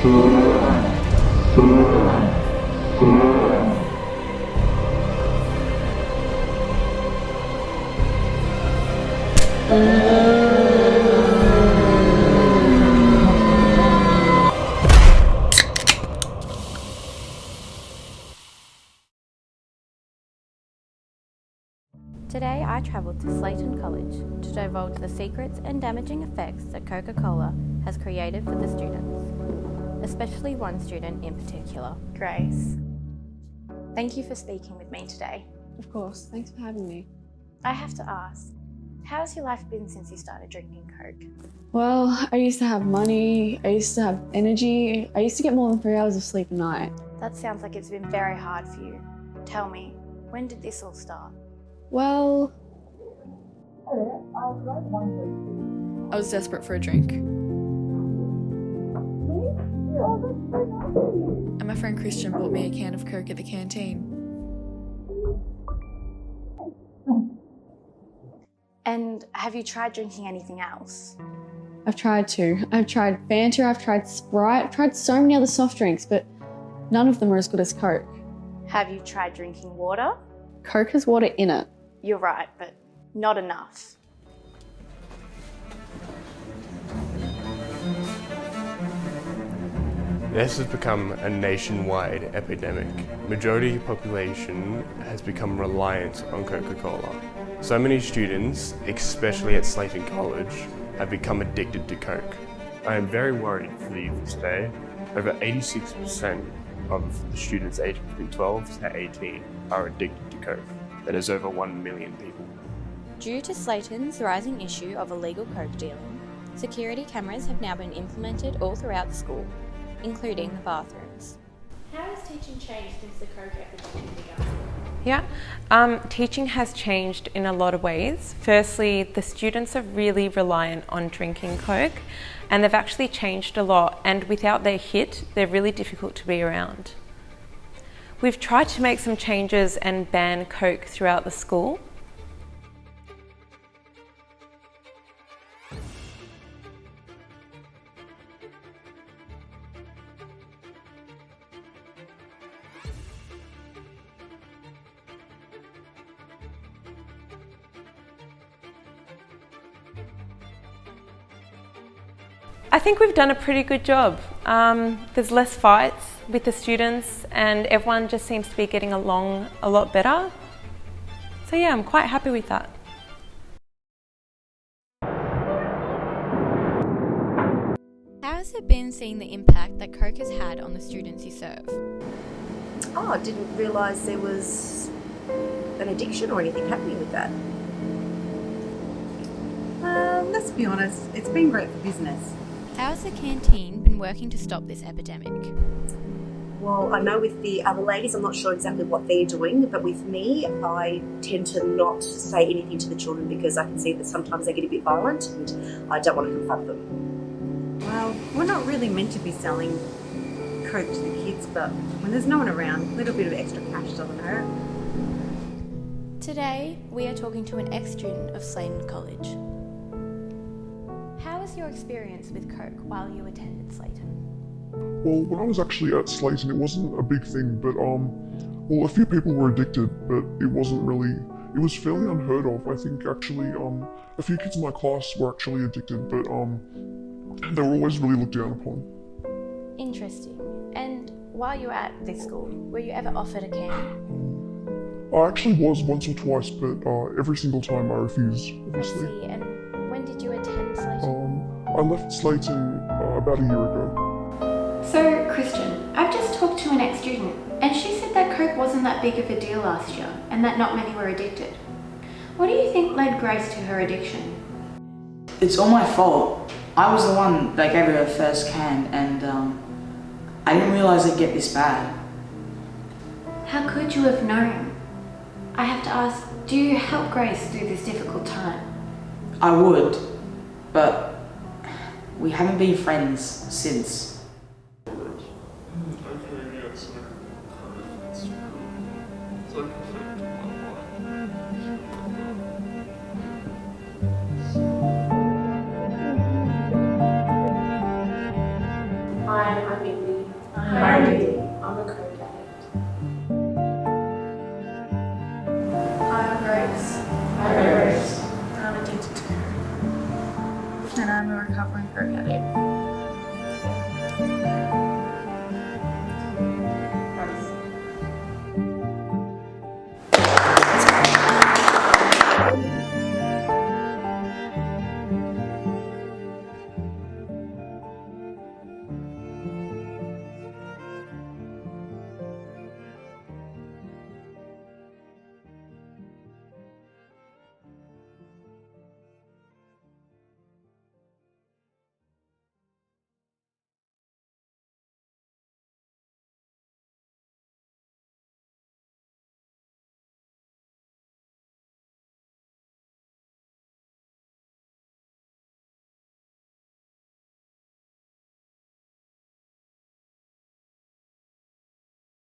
Today I travelled to Slayton College to divulge the secrets and damaging effects that Coca-Cola has created for the students, especially one student in particular. Grace, thank you for speaking with me today. Of course, thanks for having me. I have to ask, how's your life been since you started drinking Coke? Well, I used to have money, I used to have energy, I used to get more than 3 hours of sleep a night. That sounds like it's been very hard for you. Tell me, when did this all start? Well, I was desperate for a drink. And my friend Christian bought me a can of Coke at the canteen. And have you tried drinking anything else? I've tried to. I've tried Fanta, I've tried Sprite, I've tried so many other soft drinks, but none of them are as good as Coke. Have you tried drinking water? Coke has water in it. You're right, but not enough. This has become a nationwide epidemic. Majority population has become reliant on Coca-Cola. So many students, especially at Slayton College, have become addicted to Coke. I am very worried for the youth today. Over 86% of the students aged between 12 to 18 are addicted to Coke. That is over 1 million people. Due to Slayton's rising issue of illegal Coke dealing, security cameras have now been implemented all throughout the school, including the bathrooms. How has teaching changed since the Coke epidemic began? Yeah, teaching has changed in a lot of ways. Firstly, the students are really reliant on drinking Coke, and they've actually changed a lot, and without their hit, they're really difficult to be around. We've tried to make some changes and ban Coke throughout the school. I think we've done a pretty good job. There's less fights with the students and everyone just seems to be getting along a lot better. So yeah, I'm quite happy with that. How has it been seeing the impact that Coke has had on the students you serve? Oh, I didn't realise there was an addiction or anything happening with that. Let's be honest, it's been great for business. How has the canteen been working to stop this epidemic? Well, I know with the other ladies, I'm not sure exactly what they're doing, but with me, I tend to not say anything to the children because I can see that sometimes they get a bit violent and I don't want to confront them. Well, we're not really meant to be selling Coke to the kids, but when there's no one around, a little bit of extra cash doesn't hurt. Today, we are talking to an ex-student of Slayton College. How was your experience with Coke while you attended Slayton? Well, when I was actually at Slayton, it wasn't a big thing, but well, a few people were addicted, but it was fairly unheard of. I think actually, a few kids in my class were actually addicted, but they were always really looked down upon. Interesting. And while you were at this school, were you ever offered a can? I actually was once or twice, but every single time I refused, obviously. I see. And when did you attend Slayton? I left Slayton about a year ago. So, Christian, I've just talked to an ex-student and she said that Coke wasn't that big of a deal last year and that not many were addicted. What do you think led Grace to her addiction? It's all my fault. I was the one that gave her her first can and I didn't realise it'd get this bad. How could you have known? I have to ask, do you help Grace through this difficult time? I would, but we haven't been friends since.